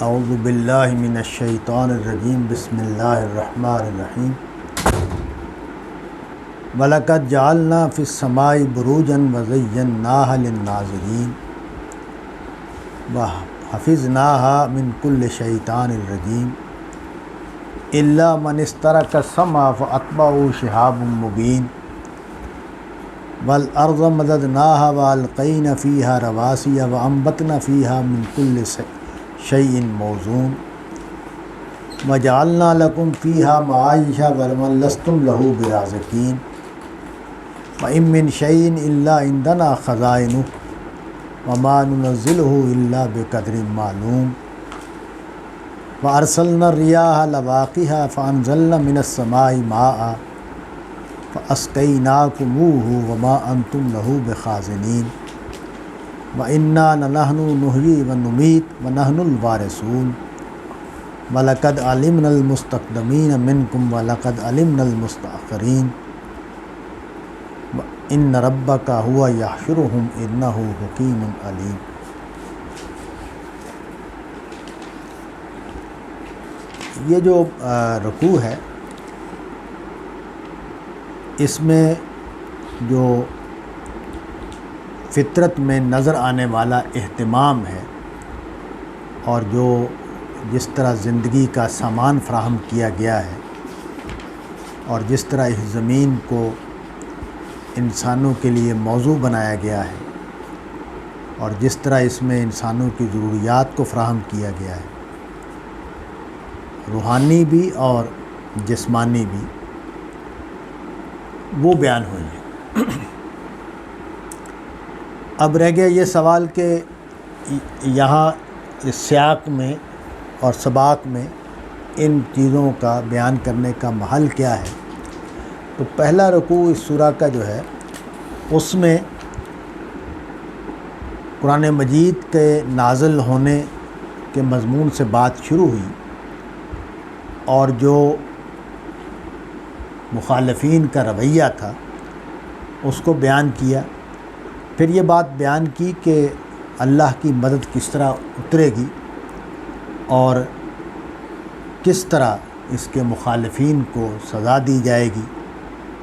اعوذ باللہ من الشیطان الرجیم بسم اللہ الرحمن الرحیم وَلَقَدْ جَعَلْنَا فِي السَّمَاءِ بُرُوجًا وَزَيَّنَّاهَا لِلنَّاظِرِينَ وَحَفِظْنَاهَا مِنْ كُلِّ شَيْطَانٍ رَجِيمٍ إِلَّا مَنِ اسْتَرَكَ السَّمْعَ فَأَتْبَعَهُ شِهَابٌ مُّبِينٌ وَالْأَرْضَ مَدَدْنَاهَا وَأَلْقَيْنَا فِيهَا رَوَاسِيَ وَأَنبَتْنَا فِيهَا مِنْ كُلِّ شَيْءٍ مَّوْزُونٍ وَجَعَلْنَا لَكُمْ فِيهَا مَعَايِشَ وَمَن لَّسْتُمْ لَهُ بِرَازِقِينَ وَإِن مِّن شَيْءٍ إِلَّا عِندَنَا خَزَائِنُهُ وَمَا نُنَزِّلُهُ إِلَّا بِقَدْرٍ مَّعْلُومٍ وَأَرْسَلْنَا الرِّيَاحَ لَوَاقِحَ فَأَنزَلْنَا مِنَ السَّمَاءِ مَاءً فَأَسْقَيْنَاكُمُوهُ وَمَا أَنتُمْ لَهُ بِخَازِنِينَ وَإِنَّا لَنَحْنُ نُحْيِي وَنُمِيتُ وَنَحْنُ الْوَارِثُونَ وَلَقَدْ عَلِمْنَا الْمُسْتَقْدِمِينَ مِنكُمْ وَلَقَدْ عَلِمْنَا الْمُسْتَأْخِرِينَ إِنَّ رَبَّكَ هُوَ يَحْشُرُهُمْ إِنَّهُ حَكِيمٌ عَلِيمٌ۔ یہ جو رکوع ہے اس میں جو فطرت میں نظر آنے والا اہتمام ہے اور جو جس طرح زندگی کا سامان فراہم کیا گیا ہے اور جس طرح اس زمین کو انسانوں کے لیے موضوع بنایا گیا ہے اور جس طرح اس میں انسانوں کی ضروریات کو فراہم کیا گیا ہے، روحانی بھی اور جسمانی بھی، وہ بیان ہوئی ہے۔ اب رہ گیا یہ سوال کہ یہاں اس سیاق میں اور سباق میں ان چیزوں کا بیان کرنے کا محل کیا ہے۔ تو پہلا رکوع اس سورہ کا جو ہے اس میں قرآن مجید کے نازل ہونے کے مضمون سے بات شروع ہوئی اور جو مخالفین کا رویہ تھا اس کو بیان کیا، پھر یہ بات بیان کی کہ اللہ کی مدد کس طرح اترے گی اور کس طرح اس کے مخالفین کو سزا دی جائے گی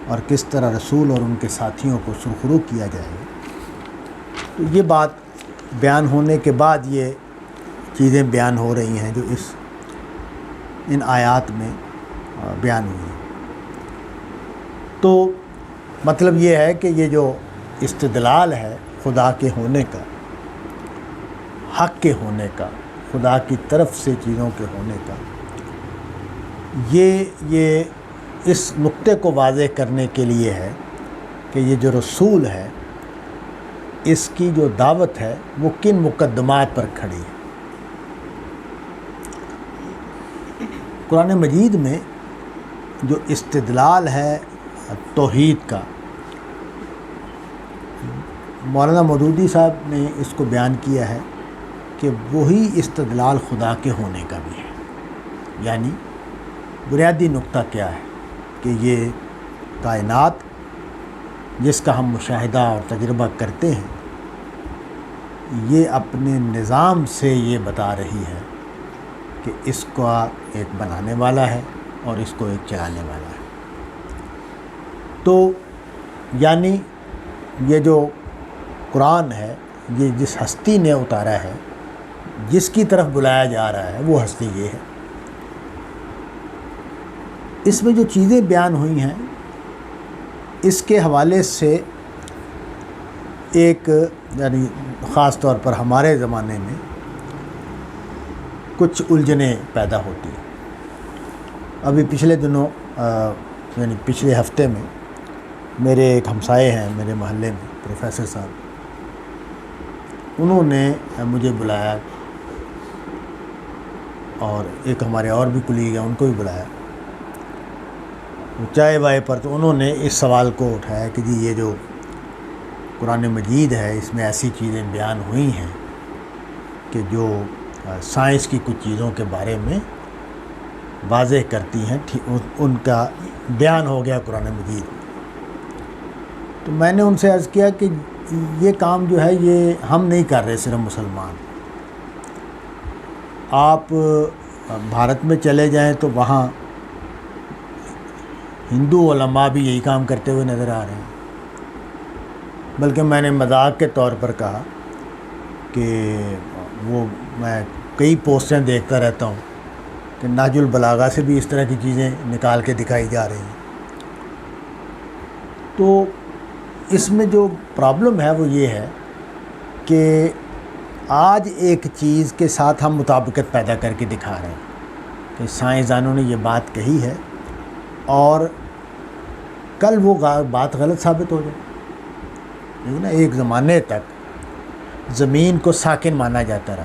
اور کس طرح رسول اور ان کے ساتھیوں کو سرخرو کیا جائے گا۔ تو یہ بات بیان ہونے کے بعد یہ چیزیں بیان ہو رہی ہیں جو ان آیات میں بیان ہوئی ہیں۔ تو مطلب یہ ہے کہ یہ جو استدلال ہے خدا کے ہونے کا، حق کے ہونے کا، خدا کی طرف سے چیزوں کے ہونے کا، یہ اس نقطے کو واضح کرنے کے لیے ہے کہ یہ جو رسول ہے اس کی جو دعوت ہے وہ کن مقدمات پر کھڑی ہے۔ قرآن مجید میں جو استدلال ہے توحید کا، مولانا مودودی صاحب نے اس کو بیان کیا ہے کہ وہی استدلال خدا کے ہونے کا بھی ہے۔ یعنی بنیادی نقطہ کیا ہے کہ یہ کائنات جس کا ہم مشاہدہ اور تجربہ کرتے ہیں یہ اپنے نظام سے یہ بتا رہی ہے کہ اس کا ایک بنانے والا ہے اور اس کو ایک چلانے والا ہے۔ تو یعنی یہ جو قرآن ہے یہ جس ہستی نے اتارا ہے، جس کی طرف بلایا جا رہا ہے، وہ ہستی یہ ہے۔ اس میں جو چیزیں بیان ہوئی ہیں اس کے حوالے سے ایک یعنی خاص طور پر ہمارے زمانے میں کچھ الجھنیں پیدا ہوتی ہیں۔ ابھی پچھلے دنوں یعنی پچھلے ہفتے میں میرے ایک ہمسائے ہیں میرے محلے میں، پروفیسر صاحب، انہوں نے مجھے بلایا اور ایک ہمارے اور بھی کلیگ ہیں ان کو بھی بلایا چائے وائے پر۔ تو انہوں نے اس سوال کو اٹھایا کہ جی یہ جو قرآن مجید ہے اس میں ایسی چیزیں بیان ہوئی ہیں کہ جو سائنس کی کچھ چیزوں کے بارے میں واضح کرتی ہیں، ان کا بیان ہو گیا قرآن مجید۔ تو میں نے ان سے عرض کیا کہ یہ کام جو ہے یہ ہم نہیں کر رہے صرف مسلمان، آپ بھارت میں چلے جائیں تو وہاں ہندو علماء بھی یہی کام کرتے ہوئے نظر آ رہے ہیں. بلکہ میں نے مذاق کے طور پر کہا کہ وہ میں کئی پوسٹیں دیکھتا رہتا ہوں کہ نہج البلاغہ سے بھی اس طرح کی چیزیں نکال کے دکھائی جا رہی ہیں. تو اس میں جو پرابلم ہے وہ یہ ہے کہ آج ایک چیز کے ساتھ ہم مطابقت پیدا کر کے دکھا رہے ہیں کہ سائنسدانوں نے یہ بات کہی ہے اور کل وہ بات غلط ثابت ہو جائے. لیکن نا ایک زمانے تک زمین کو ساکن مانا جاتا رہا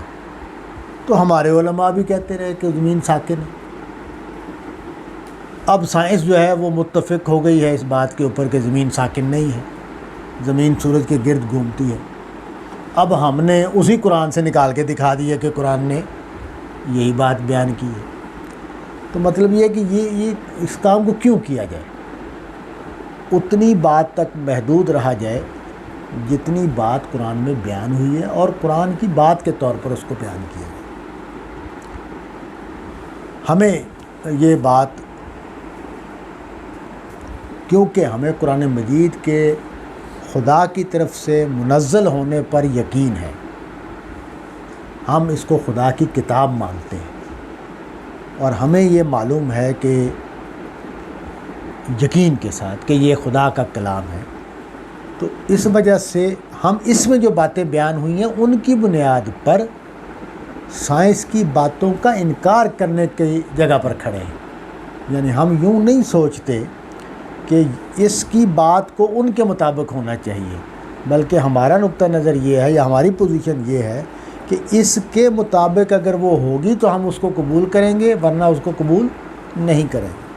تو ہمارے علماء بھی کہتے رہے کہ زمین ساکن ہے. اب سائنس جو ہے وہ متفق ہو گئی ہے اس بات کے اوپر کہ زمین ساکن نہیں ہے, زمین سورج کے گرد گھومتی ہے. اب ہم نے اسی قرآن سے نکال کے دکھا دیا کہ قرآن نے یہی بات بیان کی ہے. تو مطلب یہ ہے کہ یہ اس کام کو کیوں کیا جائے, اتنی بات تک محدود رہا جائے جتنی بات قرآن میں بیان ہوئی ہے اور قرآن کی بات کے طور پر اس کو بیان کیا جائے. ہمیں یہ بات, کیونکہ ہمیں قرآن مجید کے خدا کی طرف سے منزل ہونے پر یقین ہے, ہم اس کو خدا کی کتاب مانتے ہیں اور ہمیں یہ معلوم ہے کہ یقین کے ساتھ کہ یہ خدا کا کلام ہے. تو اس وجہ سے ہم اس میں جو باتیں بیان ہوئی ہیں ان کی بنیاد پر سائنس کی باتوں کا انکار کرنے کی جگہ پر کھڑے ہیں. یعنی ہم یوں نہیں سوچتے کہ اس کی بات کو ان کے مطابق ہونا چاہیے, بلکہ ہمارا نقطہ نظر یہ ہے یا ہماری پوزیشن یہ ہے کہ اس کے مطابق اگر وہ ہوگی تو ہم اس کو قبول کریں گے, ورنہ اس کو قبول نہیں کریں گے.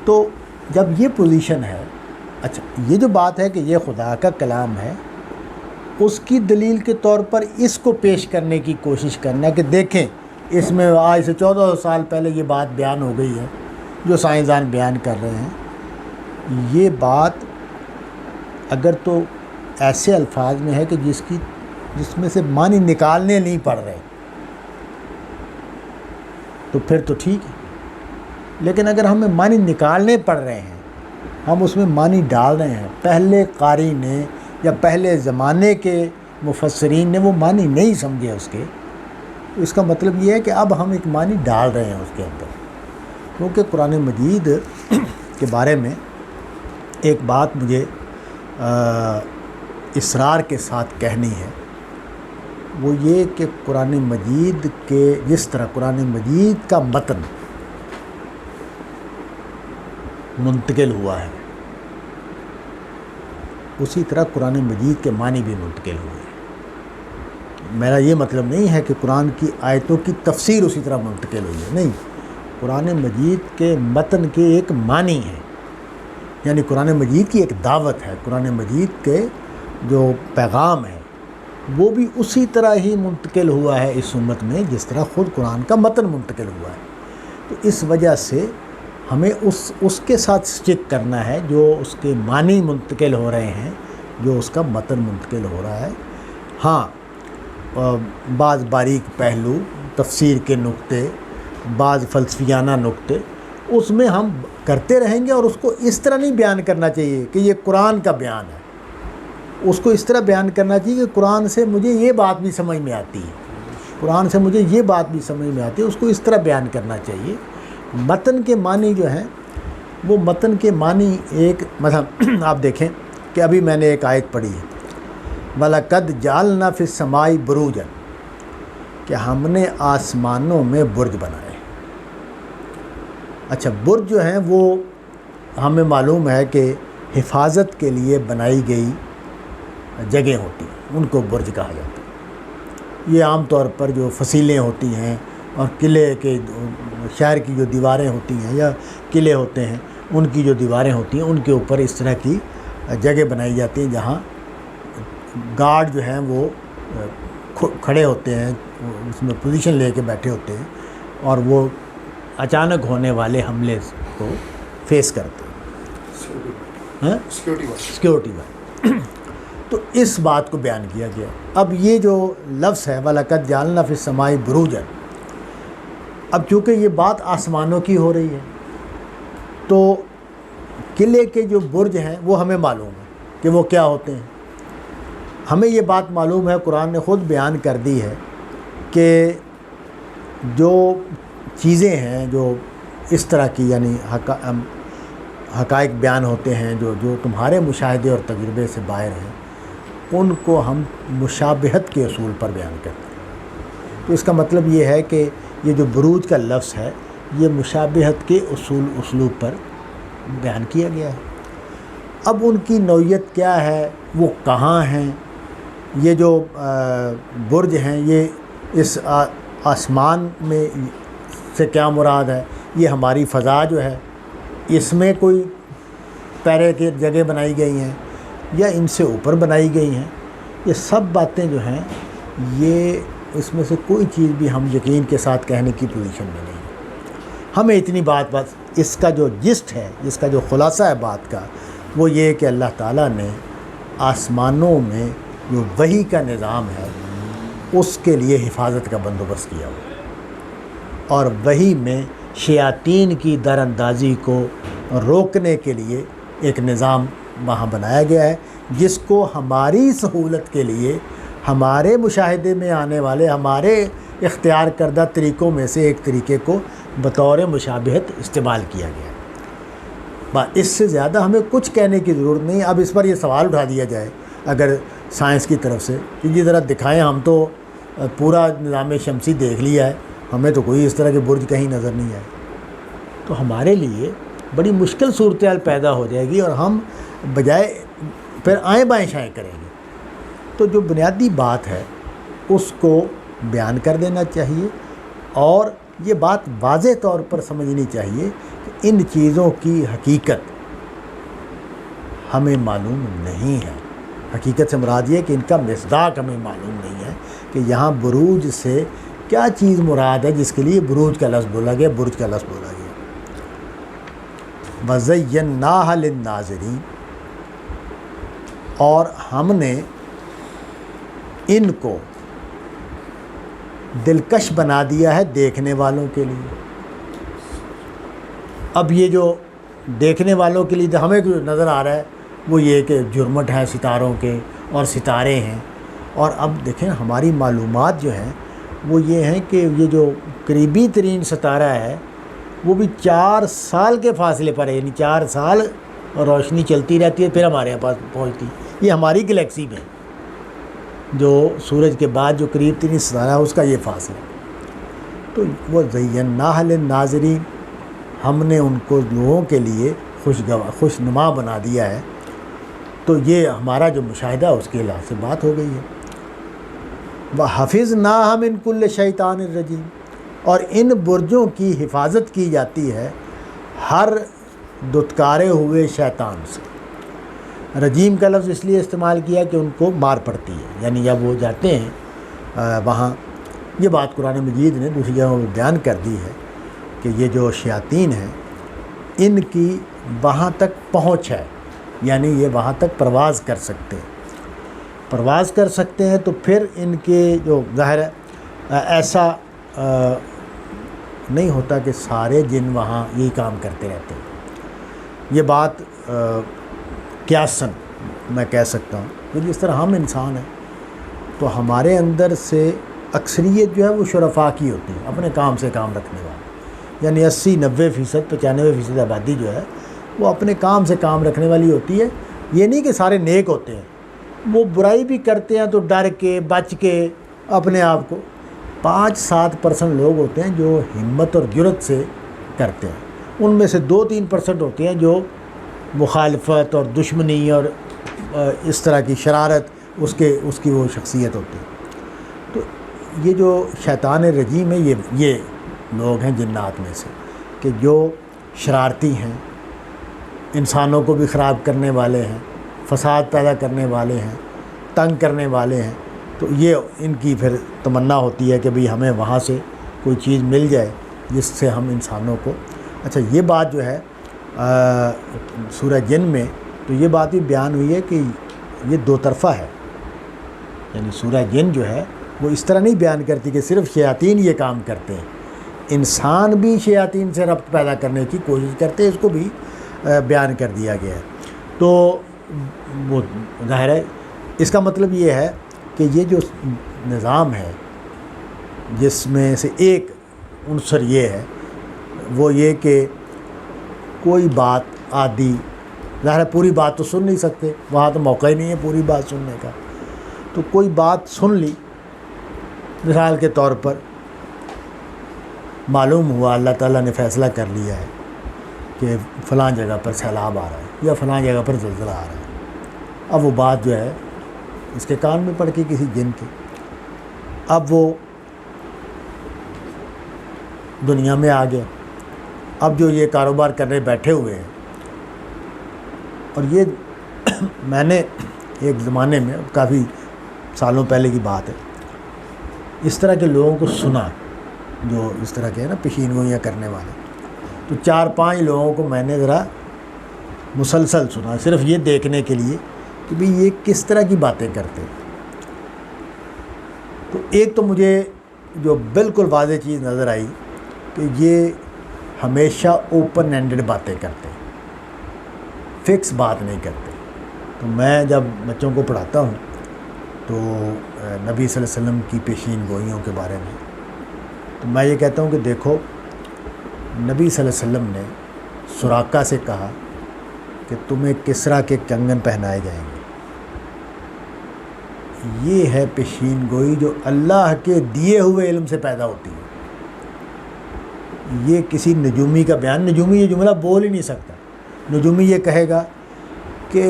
تو جب یہ پوزیشن ہے, اچھا یہ جو بات ہے کہ یہ خدا کا کلام ہے, اس کی دلیل کے طور پر اس کو پیش کرنے کی کوشش کرنا کہ دیکھیں اس میں آج سے 1400 سال پہلے یہ بات بیان ہو گئی ہے جو سائنسدان بیان کر رہے ہیں. یہ بات اگر تو ایسے الفاظ میں ہے کہ جس میں سے معنی نکالنے نہیں پڑ رہے تو پھر تو ٹھیک ہے, لیکن اگر ہمیں معنی نکالنے پڑ رہے ہیں, ہم اس میں معنی ڈال رہے ہیں, پہلے قاری نے یا پہلے زمانے کے مفسرین نے وہ معنی نہیں سمجھے اس کے, تو اس کا مطلب یہ ہے کہ اب ہم ایک معنی ڈال رہے ہیں اس کے اندر. کیونکہ قرآن مجید کے بارے میں ایک بات مجھے اصرار کے ساتھ کہنی ہے, وہ یہ کہ قرآن مجید کے جس طرح قرآن مجید کا متن منتقل ہوا ہے اسی طرح قرآن مجید کے معنی بھی منتقل ہوئے ہیں. میرا یہ مطلب نہیں ہے کہ قرآن کی آیتوں کی تفسیر اسی طرح منتقل ہوئی ہے, نہیں, قرآن مجید کے متن کے ایک معنی ہے, یعنی قرآن مجید کی ایک دعوت ہے, قرآن مجید کے جو پیغام ہے وہ بھی اسی طرح ہی منتقل ہوا ہے اس امت میں جس طرح خود قرآن کا متن منتقل ہوا ہے. تو اس وجہ سے ہمیں اس کے ساتھ سٹک کرنا ہے جو اس کے معنی منتقل ہو رہے ہیں, جو اس کا متن منتقل ہو رہا ہے. ہاں بعض باریک پہلو, تفسیر کے نقطے, بعض فلسفیانہ نقطے اس میں ہم کرتے رہیں گے, اور اس کو اس طرح نہیں بیان کرنا چاہیے کہ یہ قرآن کا بیان ہے. اس کو اس طرح بیان کرنا چاہیے کہ قرآن سے مجھے یہ بات بھی سمجھ میں آتی ہے, قرآن سے مجھے یہ بات بھی سمجھ میں آتی ہے, اس کو اس طرح بیان کرنا چاہیے. متن کے معنی جو ہیں وہ متن کے معنی ایک مثلا آپ دیکھیں کہ ابھی میں نے ایک آیت پڑھی ہے, وَلَقَدْ جَعَلْنَا فِي السَّمَاءِ بُرُوجًا, کہ ہم نے آسمانوں میں برج بنائے. اچھا برج جو ہیں وہ ہمیں معلوم ہے کہ حفاظت کے لیے بنائی گئی جگہ ہوتی ہیں, ان کو برج کہا جاتا ہے. یہ عام طور پر جو فصیلیں ہوتی ہیں اور قلعے کے شہر کی جو دیواریں ہوتی ہیں یا قلعے ہوتے ہیں ان کی جو دیواریں ہوتی ہیں ان کے اوپر اس طرح کی جگہ بنائی جاتی ہیں جہاں گارڈ جو ہیں وہ کھڑے ہوتے ہیں, اس میں پوزیشن لے کے بیٹھے ہوتے ہیں اور وہ اچانک ہونے والے حملے کو فیس کرتے ہیں, سیکیورٹی والے. تو اس بات کو بیان کیا گیا۔ اب یہ جو لفظ ہے وَلَقَدْ جَعَلْنَا فِي السَّمَاءِ بُرُوجًا، اب چونکہ یہ بات آسمانوں کی ہو رہی ہے تو قلعے کے جو برج ہیں وہ ہمیں معلوم ہے کہ وہ کیا ہوتے ہیں۔ ہمیں یہ بات معلوم ہے، قرآن نے خود بیان کر دی ہے کہ جو چیزیں ہیں جو اس طرح کی یعنی حقائق بیان ہوتے ہیں جو تمہارے مشاہدے اور تجربے سے باہر ہیں، ان کو ہم مشابہت کے اصول پر بیان کرتے ہیں۔ تو اس کا مطلب یہ ہے کہ یہ جو بروج کا لفظ ہے یہ مشابہت کے اسلوب پر بیان کیا گیا ہے۔ اب ان کی نوعیت کیا ہے، وہ کہاں ہیں، یہ جو برج ہیں یہ اس آسمان میں سے کیا مراد ہے، یہ ہماری فضا جو ہے اس میں کوئی پیرے کی جگہ بنائی گئی ہیں یا ان سے اوپر بنائی گئی ہیں، یہ سب باتیں جو ہیں یہ اس میں سے کوئی چیز بھی ہم یقین کے ساتھ کہنے کی پوزیشن میں نہیں ہیں۔ ہمیں اتنی بات اس کا جو جسٹ ہے، اس کا جو خلاصہ ہے بات کا، وہ یہ کہ اللہ تعالیٰ نے آسمانوں میں جو وحی کا نظام ہے اس کے لیے حفاظت کا بندوبست کیا ہوا، اور وحی میں شیاطین کی در اندازی کو روکنے کے لیے ایک نظام وہاں بنایا گیا ہے، جس کو ہماری سہولت کے لیے ہمارے مشاہدے میں آنے والے ہمارے اختیار کردہ طریقوں میں سے ایک طریقے کو بطور مشابہت استعمال کیا گیا ہے۔ اس سے زیادہ ہمیں کچھ کہنے کی ضرورت نہیں۔ اب اس پر یہ سوال اٹھا دیا جائے اگر سائنس کی طرف سے کہ جی ذرا دکھائیں، ہم تو پورا نظام شمسی دیکھ لیا ہے، ہمیں تو کوئی اس طرح کے برج کہیں نظر نہیں آئے، تو ہمارے لیے بڑی مشکل صورتحال پیدا ہو جائے گی اور ہم بجائے پھر آئیں بائیں شائیں کریں گے۔ تو جو بنیادی بات ہے اس کو بیان کر دینا چاہیے، اور یہ بات واضح طور پر سمجھنی چاہیے کہ ان چیزوں کی حقیقت ہمیں معلوم نہیں ہے۔ حقیقت سے مراد یہ کہ ان کا مصداق ہمیں معلوم نہیں ہے کہ یہاں بروج سے کیا چیز مراد ہے جس کے لیے بروج کا لفظ بولا گیا، برج کا لفظ بولا گیا۔ وَزَيَّنَّاهَا لِلنَّاظِرِينَ، اور ہم نے ان کو دلکش بنا دیا ہے دیکھنے والوں کے لیے۔ اب یہ جو دیکھنے والوں کے لیے ہمیں جو نظر آ رہا ہے وہ یہ کہ جرمٹ ہے ستاروں کے اور ستارے ہیں، اور اب دیکھیں ہماری معلومات جو ہیں وہ یہ ہیں کہ یہ جو قریبی ترین ستارہ ہے وہ بھی 4 سال کے فاصلے پر ہے، یعنی 4 سال روشنی چلتی رہتی ہے پھر ہمارے پاس پہنچتی۔ یہ ہماری گلیکسی میں جو سورج کے بعد جو قریب ترین ستارہ ہے اس کا یہ فاصلہ، تو وہ زیناہ للناظرین، ہم نے ان کو لوگوں کے لیے خوشنما بنا دیا ہے۔ تو یہ ہمارا جو مشاہدہ اس کے لحاظ سے بات ہو گئی ہے۔ وَحَفِظْنَاهَا مِنْ كُلِّ شَيْطَانٍ رَجِيمٍ، اور ان برجوں کی حفاظت کی جاتی ہے ہر دتکارے ہوئے شیطان سے۔ رجیم کا لفظ اس لیے استعمال کیا کہ ان کو مار پڑتی ہے، یعنی جب وہ جاتے ہیں وہاں، یہ بات قرآن مجید نے دوسری جگہوں میں بیان کر دی ہے کہ یہ جو شیاطین ہیں ان کی وہاں تک پہنچ ہے، یعنی یہ وہاں تک پرواز کر سکتے ہیں، تو پھر ان کے جو ظاہر ایسا نہیں ہوتا کہ سارے جن وہاں یہی کام کرتے رہتے ہیں۔ یہ بات قیاساً میں کہہ سکتا ہوں کہ جس طرح ہم انسان ہیں تو ہمارے اندر سے اکثریت جو ہے وہ شرفاء کی ہوتی ہے، اپنے کام سے کام رکھنے والی، یعنی 80-90%، 95% آبادی جو ہے وہ اپنے کام سے کام رکھنے والی ہوتی ہے۔ یہ نہیں کہ سارے نیک ہوتے ہیں، وہ برائی بھی کرتے ہیں تو ڈر کے بچ کے اپنے آپ کو 5-7% لوگ ہوتے ہیں جو ہمت اور جرأت سے کرتے ہیں، ان میں سے 2-3% ہوتے ہیں جو مخالفت اور دشمنی اور اس طرح کی شرارت اس کی وہ شخصیت ہوتی ہے۔ تو یہ جو شیطان رجیم ہے یہ لوگ ہیں جنات میں سے کہ جو شرارتی ہیں، انسانوں کو بھی خراب کرنے والے ہیں، فساد پیدا کرنے والے ہیں، تنگ کرنے والے ہیں۔ تو یہ ان کی پھر تمنا ہوتی ہے کہ بھئی ہمیں وہاں سے کوئی چیز مل جائے جس سے ہم انسانوں کو، اچھا یہ بات جو ہے سورہ جن میں تو یہ بات بھی بیان ہوئی ہے کہ یہ 2 طرفہ ہے، یعنی سورہ جن جو ہے وہ اس طرح نہیں بیان کرتی کہ صرف شیاطین یہ کام کرتے ہیں، انسان بھی شیاطین سے ربط پیدا کرنے کی کوشش کرتے ہیں، اس کو بھی بیان کر دیا گیا ہے۔ تو وہ ظاہر ہے اس کا مطلب یہ ہے کہ یہ جو نظام ہے جس میں سے ایک عنصر یہ ہے وہ یہ کہ کوئی بات عادی، ظاہر ہے پوری بات تو سن نہیں سکتے، وہاں تو موقع ہی نہیں ہے پوری بات سننے کا، تو کوئی بات سن لی، مثال کے طور پر معلوم ہوا اللہ تعالیٰ نے فیصلہ کر لیا ہے کہ فلاں جگہ پر سیلاب آ رہا ہے یا فلاں جگہ پر زلزلہ آ رہا ہے، اب وہ بات جو ہے اس کے کان میں پڑ کے کسی جن کے، اب وہ دنیا میں آ گیا، اب جو یہ کاروبار کرنے بیٹھے ہوئے ہیں، اور یہ میں نے ایک زمانے میں کافی سالوں پہلے کی بات ہے، اس طرح کے لوگوں کو سنا جو اس طرح کے ہیں نا پیشین گوئیاں کرنے والے، تو 4-5 لوگوں کو میں نے ذرا مسلسل سنا صرف یہ دیکھنے کے لیے کہ بھئی یہ کس طرح کی باتیں کرتے ہیں۔ تو ایک تو مجھے جو بالکل واضح چیز نظر آئی کہ یہ ہمیشہ اوپن اینڈڈ باتیں کرتے ہیں، فکس بات نہیں کرتے۔ تو میں جب بچوں کو پڑھاتا ہوں تو نبی صلی اللہ علیہ وسلم کی پیشین گوئیوں کے بارے میں تو میں یہ کہتا ہوں کہ دیکھو نبی صلی اللہ علیہ وسلم نے سراقہ سے کہا کہ تمہیں کسریٰ کے کنگن پہنائے جائیں گے، یہ ہے پیشین گوئی جو اللہ کے دیے ہوئے علم سے پیدا ہوتی ہے، یہ کسی نجومی کا بیان، نجومی یہ جملہ بول ہی نہیں سکتا، نجومی یہ کہے گا کہ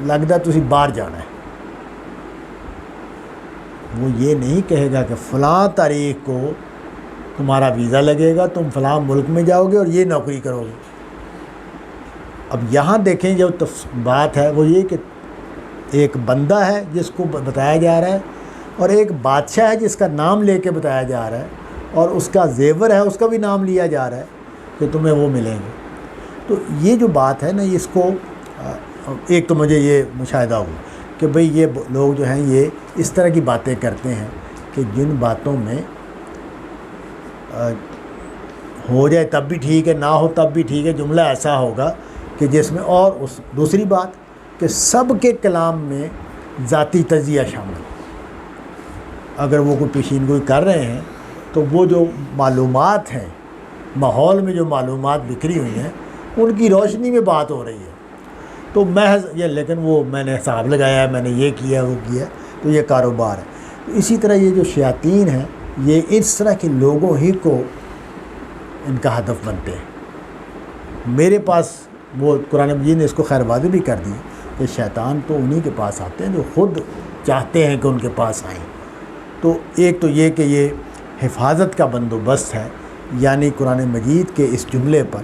لگتا تسی باہر جانا ہے، وہ یہ نہیں کہے گا کہ فلاں تاریخ کو تمہارا ویزا لگے گا، تم فلاں ملک میں جاؤ گے اور یہ نوکری کرو گے۔ اب یہاں دیکھیں جو بات ہے وہ یہ کہ ایک بندہ ہے جس کو بتایا جا رہا ہے اور ایک بادشاہ ہے جس کا نام لے کے بتایا جا رہا ہے اور اس کا زیور ہے اس کا بھی نام لیا جا رہا ہے کہ تمہیں وہ ملیں گے۔ تو یہ جو بات ہے نا اس کو ایک تو مجھے یہ مشاہدہ ہوا کہ بھئی یہ لوگ جو ہیں یہ اس طرح کی باتیں کرتے ہیں کہ جن باتوں میں ہو جائے تب بھی ٹھیک ہے، نہ ہو تب بھی ٹھیک ہے، جملہ ایسا ہوگا کہ جس میں، اور اس دوسری بات کہ سب کے کلام میں ذاتی تجزیہ شامل، اگر وہ کوئی پیشین گوئی کر رہے ہیں تو وہ جو معلومات ہیں ماحول میں جو معلومات بکھری ہوئی ہیں ان کی روشنی میں بات ہو رہی ہے، تو محض یہ لیکن وہ میں نے حساب لگایا ہے، میں نے یہ کیا وہ کیا، تو یہ کاروبار ہے۔ تو اسی طرح یہ جو شیاطین ہیں یہ اس طرح کے لوگوں ہی کو ان کا ہدف بنتے ہیں۔ میرے پاس وہ قرآن مجید نے اس کو خیر واضح بھی کر دی کہ شیطان تو انہی کے پاس آتے ہیں جو خود چاہتے ہیں کہ ان کے پاس آئیں۔ تو ایک تو یہ کہ یہ حفاظت کا بندوبست ہے، یعنی قرآن مجید کے اس جملے پر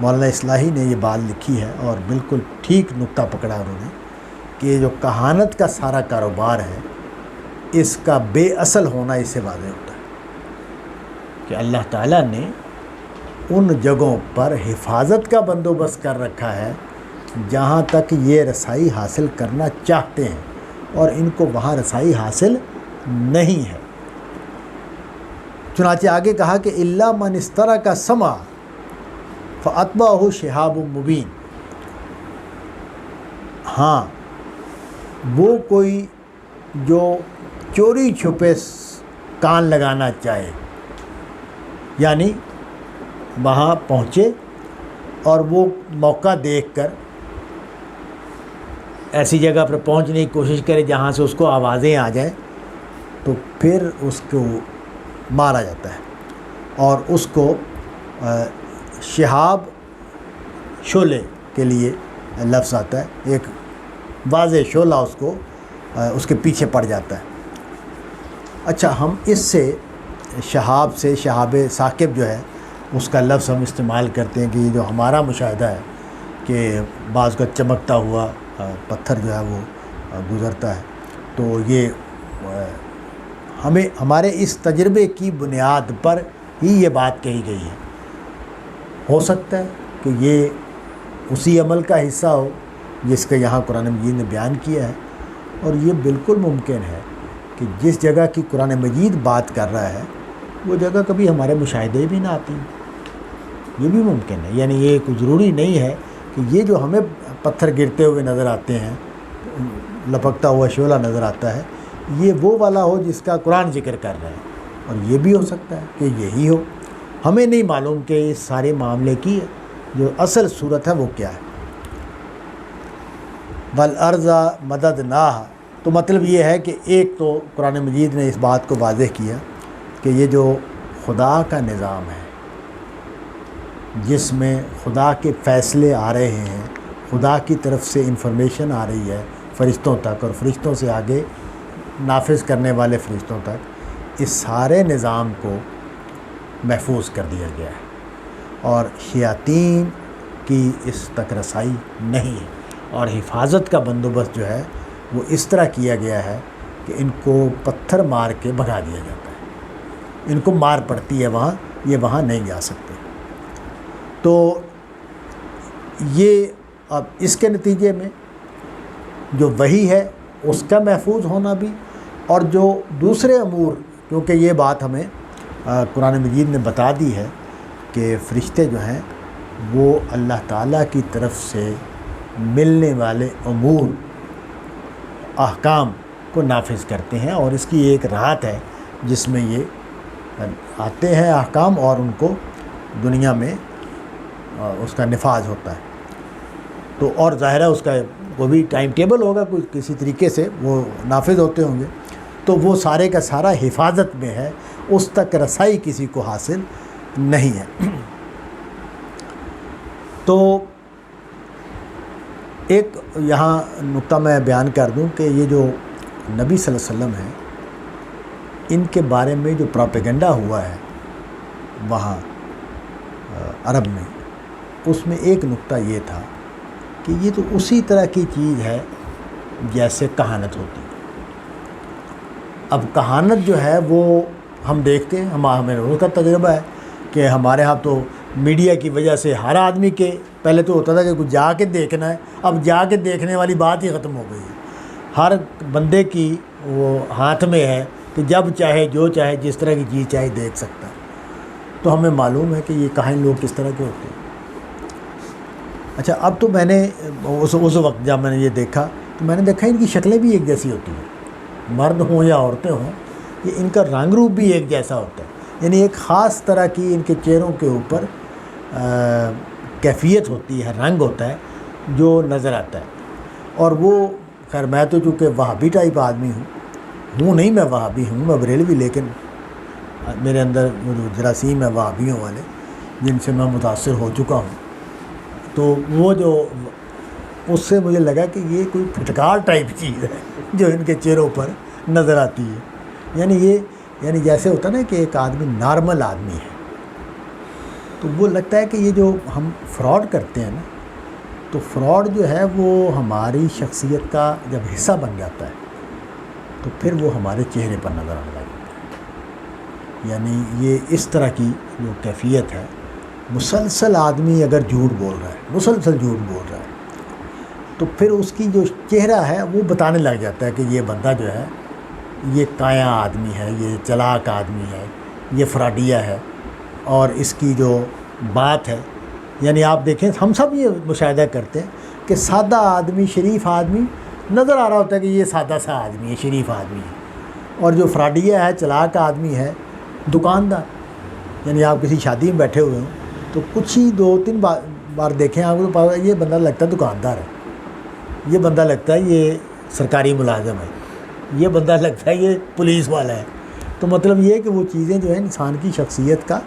مولانا اصلاحی نے یہ بات لکھی ہے اور بالکل ٹھیک نقطہ پکڑا انہوں نے کہ یہ جو کہانت کا سارا کاروبار ہے اس کا بے اصل ہونا اس سے واضح ہوتا ہے کہ اللہ تعالیٰ نے ان جگہوں پر حفاظت کا بندوبست کر رکھا ہے جہاں تک یہ رسائی حاصل کرنا چاہتے ہیں اور ان کو وہاں رسائی حاصل نہیں ہے۔ چنانچہ آگے کہا کہ الا من استرق سمع فاتبعہ شہاب مبین، ہاں وہ کوئی جو چوری چھپے کان لگانا چاہے، یعنی وہاں پہنچے اور وہ موقع دیکھ کر ایسی جگہ پر پہنچنے کی کوشش کرے جہاں سے اس کو آوازیں آ جائیں، تو پھر اس کو مارا جاتا ہے اور اس کو شہاب شعلے کے لیے لفظ آتا ہے، ایک واضح شعلہ اس کو اس کے پیچھے پڑ جاتا ہے۔ اچھا، ہم اس سے شہاب سے شہاب ثاقب جو ہے اس کا لفظ ہم استعمال کرتے ہیں کہ یہ جو ہمارا مشاہدہ ہے کہ بعض کا چمکتا ہوا پتھر جو ہے وہ گزرتا ہے، تو یہ ہمارے اس تجربے کی بنیاد پر ہی یہ بات کہی گئی ہے۔ ہو سکتا ہے کہ یہ اسی عمل کا حصہ ہو جس کا یہاں قرآن مجید نے بیان کیا ہے، اور یہ بالکل ممکن ہے کہ جس جگہ کی قرآن مجید بات کر رہا ہے وہ جگہ کبھی ہمارے مشاہدے بھی نہ آتی، یہ بھی ممکن ہے۔ یعنی یہ کوئی ضروری نہیں ہے کہ یہ جو ہمیں پتھر گرتے ہوئے نظر آتے ہیں، لپکتا ہوا شعلہ نظر آتا ہے، یہ وہ والا ہو جس کا قرآن ذکر کر رہا ہے، اور یہ بھی ہو سکتا ہے کہ یہی ہو۔ ہمیں نہیں معلوم کہ اس سارے معاملے کی جو اصل صورت ہے وہ کیا ہے۔ والارض مددناہا، تو مطلب یہ ہے کہ ایک تو قرآن مجید نے اس بات کو واضح کیا کہ یہ جو خدا کا نظام ہے جس میں خدا کے فیصلے آ رہے ہیں، خدا کی طرف سے انفارمیشن آ رہی ہے فرشتوں تک، اور فرشتوں سے آگے نافذ کرنے والے فرشتوں تک، اس سارے نظام کو محفوظ کر دیا گیا ہے، اور شیاطین کی اس تک رسائی نہیں ہے، اور حفاظت کا بندوبست جو ہے وہ اس طرح کیا گیا ہے کہ ان کو پتھر مار کے بھگا دیا جاتا ہے، ان کو مار پڑتی ہے وہاں، یہ وہاں نہیں جا سکتے۔ تو یہ اب اس کے نتیجے میں جو وحی ہے اس کا محفوظ ہونا بھی، اور جو دوسرے امور، کیونکہ یہ بات ہمیں قرآن مجید نے بتا دی ہے کہ فرشتے جو ہیں وہ اللہ تعالیٰ کی طرف سے ملنے والے امور، احکام کو نافذ کرتے ہیں، اور اس کی ایک رات ہے جس میں یہ آتے ہیں احکام، اور ان کو دنیا میں اس کا نفاذ ہوتا ہے۔ تو اور ظاہر ہے اس کا وہ بھی ٹائم ٹیبل ہوگا، کوئی کسی طریقے سے وہ نافذ ہوتے ہوں گے، تو وہ سارے کا سارا حفاظت میں ہے، اس تک رسائی کسی کو حاصل نہیں ہے۔ تو ایک یہاں نقطہ میں بیان کر دوں کہ یہ جو نبی صلی اللہ علیہ وسلم ہیں، ان کے بارے میں جو پروپیگنڈا ہوا ہے وہاں عرب میں، اس میں ایک نقطہ یہ تھا کہ یہ تو اسی طرح کی چیز ہے جیسے کہانت ہوتی ہے۔ اب کہانت جو ہے وہ ہم دیکھتے ہیں، ہمیں روز کا تجربہ ہے کہ ہمارے ہاں تو میڈیا کی وجہ سے ہر آدمی کے، پہلے تو ہوتا تھا کہ کچھ جا کے دیکھنا ہے، اب جا کے دیکھنے والی بات ہی ختم ہو گئی ہے۔ ہر بندے کی وہ ہاتھ میں ہے کہ جب چاہے جو چاہے جس طرح کی چیز چاہے دیکھ سکتا ہے۔ تو ہمیں معلوم ہے کہ یہ کہاں لوگ کس طرح کے ہوتے ہیں۔ اچھا، اب تو میں نے اس وقت جب میں نے یہ دیکھا تو میں نے دیکھا ان کی شکلیں بھی ایک جیسی ہوتی ہیں، مرد ہوں یا عورتیں ہوں، یہ ان کا رنگ روپ بھی ایک جیسا ہوتا ہے، یعنی ایک خاص طرح کی ان کے چہروں کے اوپر کیفیت ہوتی ہے، رنگ ہوتا ہے جو نظر آتا ہے۔ اور وہ خیر میں تو چونکہ وہابی ٹائپ آدمی ہوں نہیں، میں وہابی ہوں، میں بریلوی، لیکن میرے اندر وہ جو جراثیم ہے وہابیوں والے جن سے میں متاثر ہو چکا ہوں، تو وہ جو اس سے مجھے لگا کہ یہ کوئی پھٹکار ٹائپ چیز ہے جو ان کے چہروں پر نظر آتی ہے، یعنی جیسے ہوتا نا کہ ایک آدمی نارمل آدمی ہے، تو وہ لگتا ہے کہ یہ جو ہم فراڈ کرتے ہیں نا، تو فراڈ جو ہے وہ ہماری شخصیت کا جب حصہ بن جاتا ہے تو پھر وہ ہمارے چہرے پر نظر آنے لگتا ہے۔ یعنی یہ اس طرح کی جو کیفیت ہے، مسلسل آدمی اگر جھوٹ بول رہا ہے، مسلسل جھوٹ بول رہا ہے، تو پھر اس کی جو چہرہ ہے وہ بتانے لگ جاتا ہے کہ یہ بندہ جو ہے یہ کایا آدمی ہے، یہ چلاک آدمی ہے، یہ فراڈیہ ہے، اور اس کی جو بات ہے، یعنی آپ دیکھیں ہم سب یہ مشاہدہ کرتے ہیں کہ سادہ آدمی، شریف آدمی نظر آ رہا ہوتا ہے کہ یہ سادہ سا آدمی ہے، شریف آدمی ہے، اور جو فراڈیہ ہے، چلاک آدمی ہے، دکاندار، یعنی آپ کسی شادی میں بیٹھے ہوئے ہوں تو کچھ ہی 2-3 بار دیکھیں آپ کو پتا یہ بندہ لگتا ہے دکاندار ہے، یہ بندہ لگتا ہے یہ سرکاری ملازم ہے، یہ بندہ لگتا ہے یہ پولیس والا ہے۔ تو مطلب یہ ہے کہ وہ چیزیں جو ہیں انسان کی شخصیت کا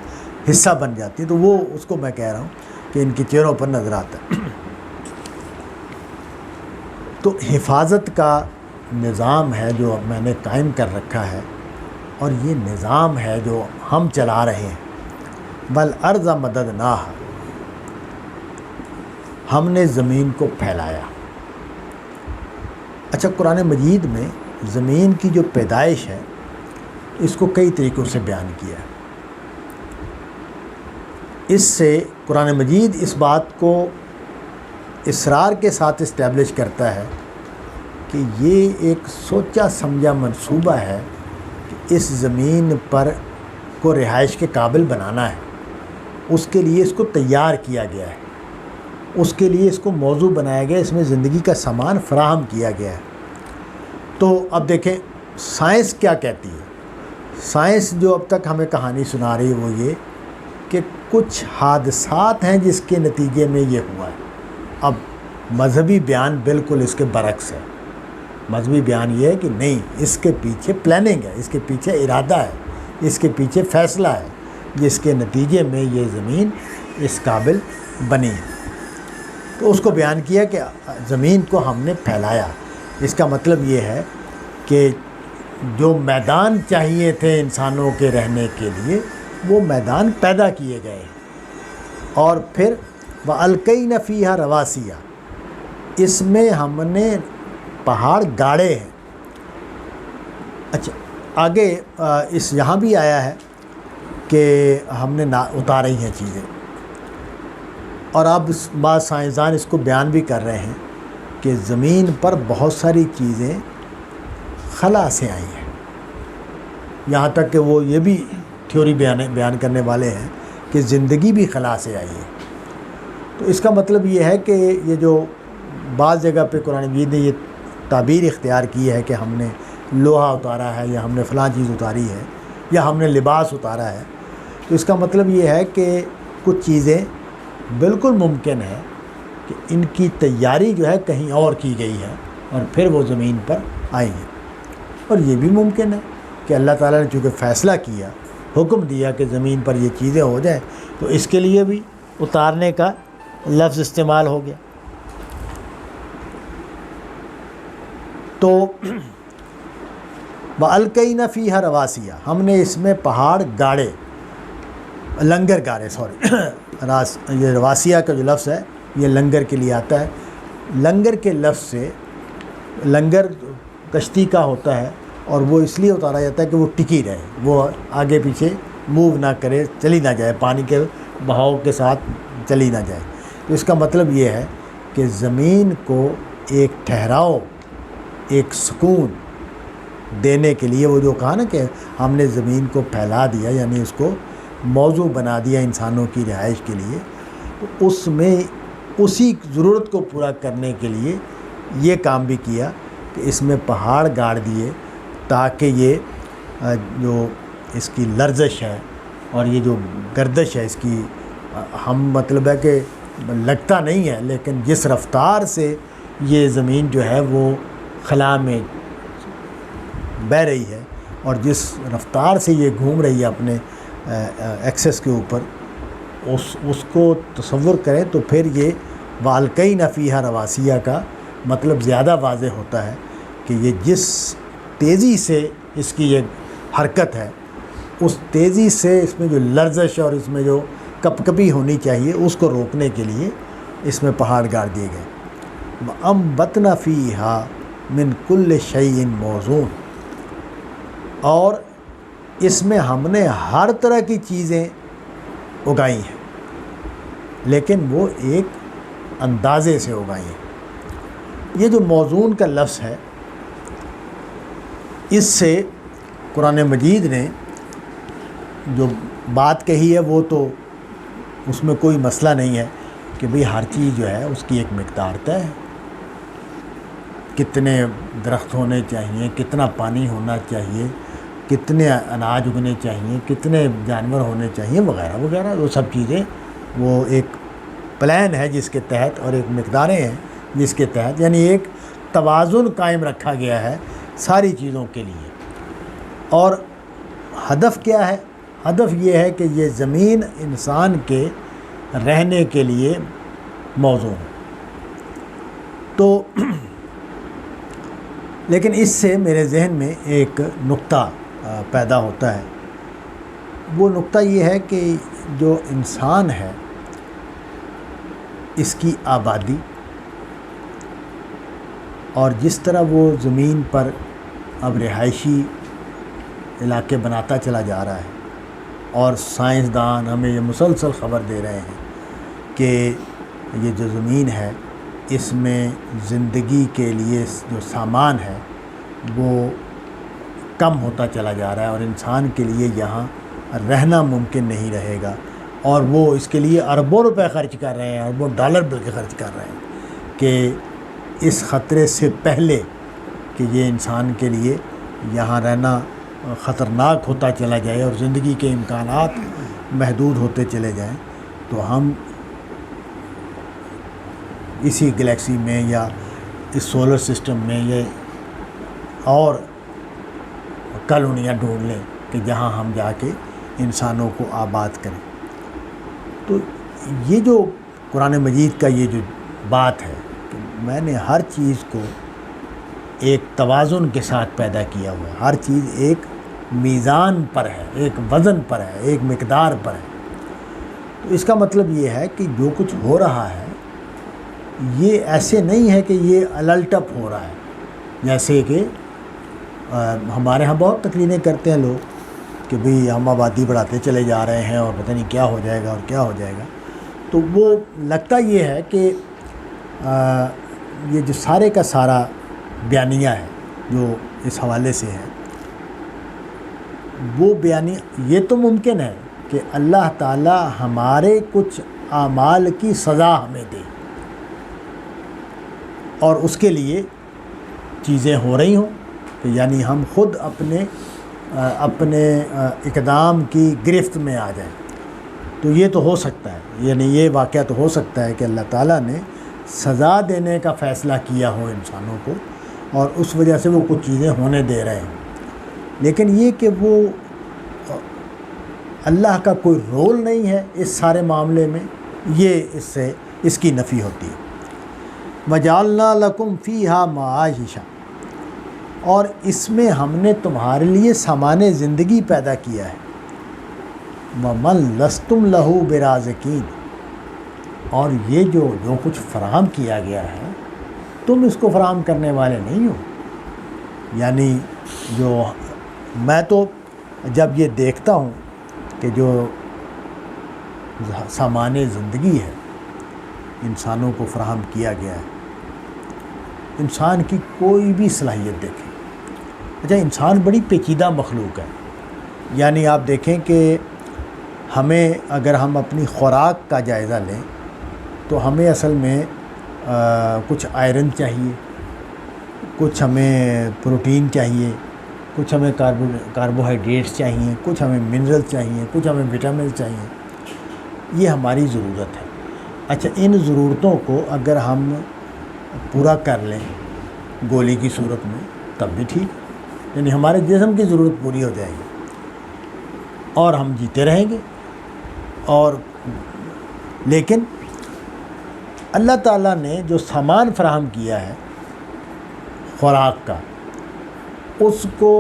حصہ بن جاتی ہیں، تو وہ اس کو میں کہہ رہا ہوں کہ ان کے چہروں پر نظر آتا ہے۔ تو حفاظت کا نظام ہے جو میں نے قائم کر رکھا ہے، اور یہ نظام ہے جو ہم چلا رہے ہیں۔ والارض مددناہا، ہم نے زمین کو پھیلایا۔ اچھا، قرآن مجید میں زمین کی جو پیدائش ہے اس کو کئی طریقوں سے بیان کیا ہے۔ اس سے قرآن مجید اس بات کو اصرار کے ساتھ اسٹیبلش کرتا ہے کہ یہ ایک سوچا سمجھا منصوبہ ہے کہ اس زمین پر کو رہائش کے قابل بنانا ہے، اس کے لیے اس کو تیار کیا گیا ہے، اس کے لیے اس کو موضوع بنایا گیا، اس میں زندگی کا سامان فراہم کیا گیا ہے۔ تو اب دیکھیں سائنس کیا کہتی ہے۔ سائنس جو اب تک ہمیں کہانی سنا رہی ہے وہ یہ کہ کچھ حادثات ہیں جس کے نتیجے میں یہ ہوا ہے۔ اب مذہبی بیان بالکل اس کے برعکس ہے۔ مذہبی بیان یہ ہے کہ نہیں، اس کے پیچھے پلاننگ ہے، اس کے پیچھے ارادہ ہے، اس کے پیچھے فیصلہ ہے، جس کے نتیجے میں یہ زمین اس قابل بنی ہے۔ تو اس کو بیان کیا کہ زمین کو ہم نے پھیلایا۔ اس کا مطلب یہ ہے کہ جو میدان چاہیے تھے انسانوں کے رہنے کے لیے وہ میدان پیدا کیے گئے، اور پھر وَأَلْقَيْنَ فِيهَا رَوَاسِيَ، اس میں ہم نے پہاڑ گاڑے ہیں۔ اچھا آگے اس یہاں بھی آیا ہے کہ ہم نے اتاری ہیں چیزیں، اور اب بعض سائنسدان اس کو بیان بھی کر رہے ہیں کہ زمین پر بہت ساری چیزیں خلا سے آئی ہیں، یہاں تک کہ وہ یہ بھی تھیوری بیان کرنے والے ہیں کہ زندگی بھی خلا سے آئی ہے۔ تو اس کا مطلب یہ ہے کہ یہ جو بعض جگہ پہ قرآن مجید نے یہ تعبیر اختیار کی ہے کہ ہم نے لوہا اتارا ہے یا ہم نے فلاں چیز اتاری ہے یا ہم نے لباس اتارا ہے، تو اس کا مطلب یہ ہے کہ کچھ چیزیں بالکل ممکن ہے کہ ان کی تیاری جو ہے کہیں اور کی گئی ہے اور پھر وہ زمین پر آئی ہیں، اور یہ بھی ممکن ہے کہ اللہ تعالیٰ نے چونکہ فیصلہ کیا، حکم دیا کہ زمین پر یہ چیزیں ہو جائیں، تو اس کے لیے بھی اتارنے کا لفظ استعمال ہو گیا۔ تو وَأَلْقَيْنَ فِيهَا رَوَاسِيَ، ہم نے اس میں پہاڑ گاڑے، لنگر گاڑے، یہ رواسیہ کا جو لفظ ہے یہ لنگر کے لیے آتا ہے۔ لنگر کے لفظ سے، لنگر کشتی کا ہوتا ہے اور وہ اس لیے اتارا جاتا ہے کہ وہ ٹکی رہے، وہ آگے پیچھے موو نہ کرے، چلی نہ جائے، پانی کے بہاؤ کے ساتھ چلی نہ جائے۔ تو اس کا مطلب یہ ہے کہ زمین کو ایک ٹھہراؤ، ایک سکون دینے کے لیے، وہ جو کہا نا کہ ہم نے زمین کو پھیلا دیا، یعنی اس کو موضوع بنا دیا انسانوں کی رہائش کے لیے، تو اس میں اسی ضرورت کو پورا کرنے کے لیے یہ کام بھی کیا کہ اس میں پہاڑ گاڑ دیے تاکہ یہ جو اس کی لرزش ہے اور یہ جو گردش ہے اس کی، ہم مطلب ہے کہ لگتا نہیں ہے، لیکن جس رفتار سے یہ زمین جو ہے وہ خلا میں بہہ رہی ہے اور جس رفتار سے یہ گھوم رہی ہے اپنے ایکسس کے اوپر، اس کو تصور کریں تو پھر یہ وَأَلْقَيْنَ فِيهَا رَوَاسِيَ کا مطلب زیادہ واضح ہوتا ہے کہ یہ جس تیزی سے اس کی یہ حرکت ہے، اس تیزی سے اس میں جو لرزش اور اس میں جو کپ کپی ہونی چاہیے اس کو روکنے کے لیے اس میں پہاڑ گاڑ دیے گئے۔ وَأَنبَتْنَا فِيهَا مِن كُلِّ شَيْءٍ مَوْزُونٍ، اور اس میں ہم نے ہر طرح کی چیزیں اگائی ہیں، لیکن وہ ایک اندازے سے اگائی ہیں۔ یہ جو موزون کا لفظ ہے، اس سے قرآن مجید نے جو بات کہی ہے وہ تو اس میں کوئی مسئلہ نہیں ہے کہ بھئی ہر چیز جو ہے اس کی ایک مقدار طے ہے، کتنے درخت ہونے چاہیے، کتنا پانی ہونا چاہیے، کتنے اناج اگنے چاہیے، کتنے جانور ہونے چاہیے، وغیرہ وغیرہ، وہ سب چیزیں وہ ایک پلان ہے جس کے تحت، اور ایک مقداریں ہیں جس کے تحت، یعنی ایک توازن قائم رکھا گیا ہے ساری چیزوں کے لیے۔ اور ہدف کیا ہے؟ ہدف یہ ہے کہ یہ زمین انسان کے رہنے کے لیے موزوں ہے۔ تو لیکن اس سے میرے ذہن میں ایک نقطہ پیدا ہوتا ہے، وہ نقطہ یہ ہے کہ جو انسان ہے اس کی آبادی، اور جس طرح وہ زمین پر اب رہائشی علاقے بناتا چلا جا رہا ہے، اور سائنسدان ہمیں یہ مسلسل خبر دے رہے ہیں کہ یہ جو زمین ہے اس میں زندگی کے لیے جو سامان ہے وہ کم ہوتا چلا جا رہا ہے، اور انسان کے لیے یہاں رہنا ممکن نہیں رہے گا، اور وہ اس کے لیے اربوں روپے خرچ کر رہے ہیں، اربوں ڈالر بلکہ خرچ کر رہے ہیں کہ اس خطرے سے پہلے کہ یہ انسان کے لیے یہاں رہنا خطرناک ہوتا چلا جائے اور زندگی کے امکانات محدود ہوتے چلے جائیں، تو ہم اسی گلیکسی میں یا اس سولر سسٹم میں یہ اور کالونیاں ڈھونڈ لیں کہ جہاں ہم جا کے انسانوں کو آباد کریں۔ تو یہ جو قرآن مجید کا یہ جو بات ہے کہ میں نے ہر چیز کو ایک توازن کے ساتھ پیدا کیا ہوا ہے، ہر چیز ایک میزان پر ہے، ایک وزن پر ہے، ایک مقدار پر ہے۔ تو اس کا مطلب یہ ہے کہ جو کچھ ہو رہا ہے یہ ایسے نہیں ہے کہ یہ الٹپ ہو رہا ہے، جیسے کہ ہمارے ہاں بہت تقریریں کرتے ہیں لوگ کہ بھئی ہم آبادی بڑھاتے چلے جا رہے ہیں اور پتہ نہیں کیا ہو جائے گا اور کیا ہو جائے گا۔ تو وہ لگتا یہ ہے کہ یہ جو سارے کا سارا بیانیہ ہے جو اس حوالے سے ہے، وہ بیانیہ یہ تو ممکن ہے کہ اللہ تعالی ہمارے کچھ اعمال کی سزا ہمیں دے اور اس کے لیے چیزیں ہو رہی ہوں کہ یعنی ہم خود اپنے اقدام کی گرفت میں آ جائیں۔ تو یہ تو ہو سکتا ہے، یعنی یہ واقعہ تو ہو سکتا ہے کہ اللہ تعالیٰ نے سزا دینے کا فیصلہ کیا ہو انسانوں کو اور اس وجہ سے وہ کچھ چیزیں ہونے دے رہے ہیں، لیکن یہ کہ وہ اللہ کا کوئی رول نہیں ہے اس سارے معاملے میں، یہ اس کی نفی ہوتی ہے۔ وَجَعَلْنَا لَكُمْ فِيهَا مَعَاشِشَ، اور اس میں ہم نے تمہارے لیے سامان زندگی پیدا کیا ہے۔ وَمَن لَسْتُمْ لَهُ بِرَازِقِينَ، اور یہ جو کچھ فراہم کیا گیا ہے تم اس کو فراہم کرنے والے نہیں ہو۔ یعنی جو میں تو جب یہ دیکھتا ہوں کہ جو سامان زندگی ہے انسانوں کو فراہم کیا گیا ہے، انسان کی کوئی بھی صلاحیت دیکھیں، اچھا انسان بڑی پیچیدہ مخلوق ہے۔ یعنی آپ دیکھیں کہ ہمیں اگر ہم اپنی خوراک کا جائزہ لیں تو ہمیں اصل میں کچھ آئرن چاہیے، کچھ ہمیں پروٹین چاہیے، کچھ ہمیں کاربوہائیڈریٹس چاہیے، کچھ ہمیں منرل چاہیے، کچھ ہمیں وٹامنس چاہیے، یہ ہماری ضرورت ہے۔ اچھا ان ضرورتوں کو اگر ہم پورا کر لیں گولی کی صورت میں تب بھی ٹھیک، یعنی ہمارے جسم کی ضرورت پوری ہو جائے گی اور ہم جیتے رہیں گے۔ اور لیکن اللہ تعالیٰ نے جو سامان فراہم کیا ہے خوراک کا، اس کو